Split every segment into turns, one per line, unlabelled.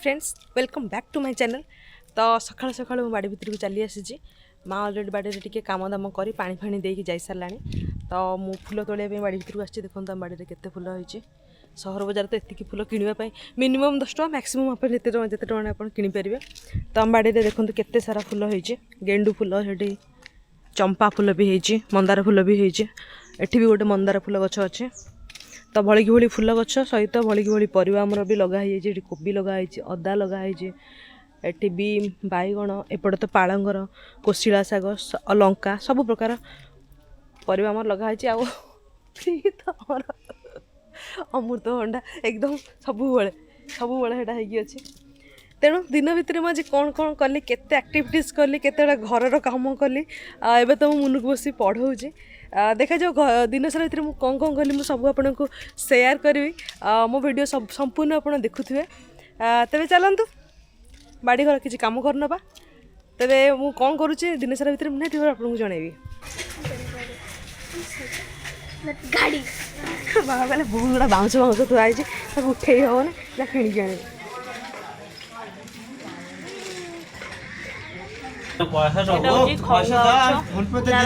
Friends welcome back to my channel. तो सकाल सकाल बाड़ी भितर को चली आसी माँ अलरेडी बाड़ी टे काम दाम कर पानी फाणी देकी जाई सारा। तो मु फूल तोड़ाई बाड़ी भितर को आसी देखो आम बाड़ी केते फूल होती। सहर बजार तो एतिक फूल किणापी मिनिमम 10 टका मैक्सिमम आप जिते टका आप किनीपर। तो आम बाड़ी देखो केते सारा फूल होती। गेंडू फूल से चंपा फूल भी होती, मंदार फूल भी होती। एठी भी गोटे मंदार फूल गछ अच्छे। तो भलिकी भली फूल गछ सहित भलिकी भली परिवा आमर भी लगाई कोबी लगाई, अदा लगाई, एटी भी बैगण, एपटे तो पालंगर, कोशिला शाग, लंका सब प्रकार परिवा आमर लगाई। आमर अमृतभंडा एकदम सबुबले सबुबले अच्छे। तेणु दिन भितर मुझे कौन कौन कली केते एक्टिविटीज कली केते घर काम कली एबे तो मुझे बस पढ़ाऊँगी। देखा जाओ दिन सारा भितर कौन कौन कली मुझे सब आपको शेयर करी। मो वीडियो सब संपूर्ण आप देखुए। तेरे चलतु बाड़ी घर किसी कम करना तेरे मु कौन करुच्चे दिन सारा भितर निहाती आपको जनइबी।
गाड़ी
बाबा कहले बहुत गुड़ा बाउंस बाउंस थुआई उठे हेन ना किणी आने।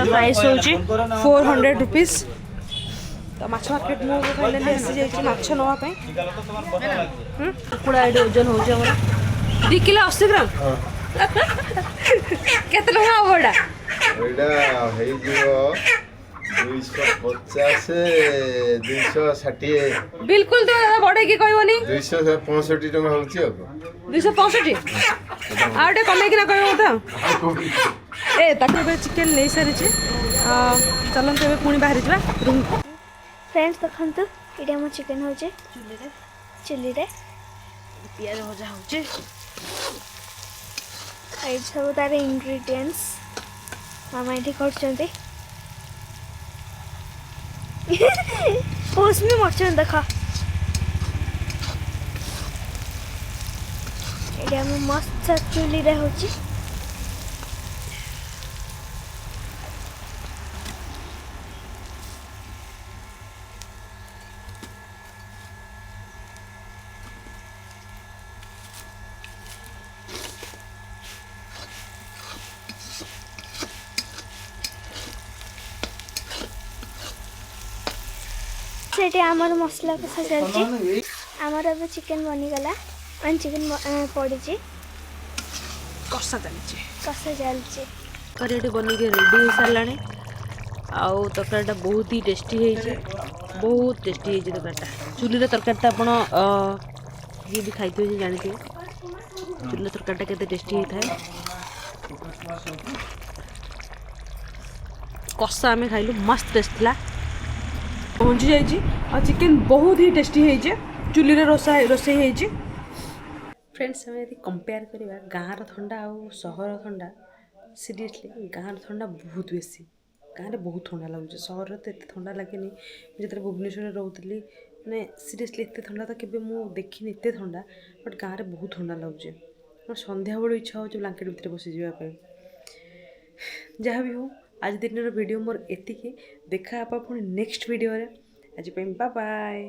प्राइस हूँ 400 रुपीज। तो माछ मार्केट मुझे फाइनाली आसी जाइए माछ नापी कुकुड़ा ये ओजन हो 2 किलो 80 ग्राम केते टका हम एटा
250 260
बिल्कुल तो बढ़े कि कहबनी
265 टका होउची
265 आउटे कमे कि ना कहबो तो ए ताके चिकन नहीं सारी चलते ए पुणी बाहरी जा रूम।
फ्रेंड्स देखंतु इडा मो चिकन होचे चुली रे
पियाज भजा होचे।
आई सब तार इंग्रेडिएंट्स मामा इठी करचंती पोस्ट में मरचन देखा इडा मो मस्त चुली रे होची। सेठी आमर मसला कसा चलची आमर अब चिकन बनीगला और चिकन पड़ी
कषा चलचे
कसा
बन के रेडी हो सारा। आउ तरकारीटा बहुत ही टेस्टी है, बहुत टेस्टी है तरकारीटा। चुली तरकारीटा आप ये भी खाई जानते चुली तरकारीटा केते टेस्टी होता है। कषा आम खाइलु मस्त टेस्ट था पहुँची जाइए। चिकेन बहुत ही टेस्टी है चुली रोसई है। फ्रेंड्स आम यदि कंपेयर करवा गाँव थंडा और सहर थंडा सीरियसली गाँव थंडा बहुत बेसी। गाँव में बहुत ठंडा लगुच सहर तो एत ठंडा लगे जो भुवनेश्वर रोली मैंने सीरियसली एत ठंडा तो केवे मु देखनी एत ठंडा बट गाँव में बहुत ठंडा लगुच। मोर संध्या बेलू इच्छा हो ब्लांकेट भितर बसी जावाई। जहाँ भी हो आज दिन वीडियो मोर एतिकी देखा आप नेक्स्ट वीडियो आज बाय बाय।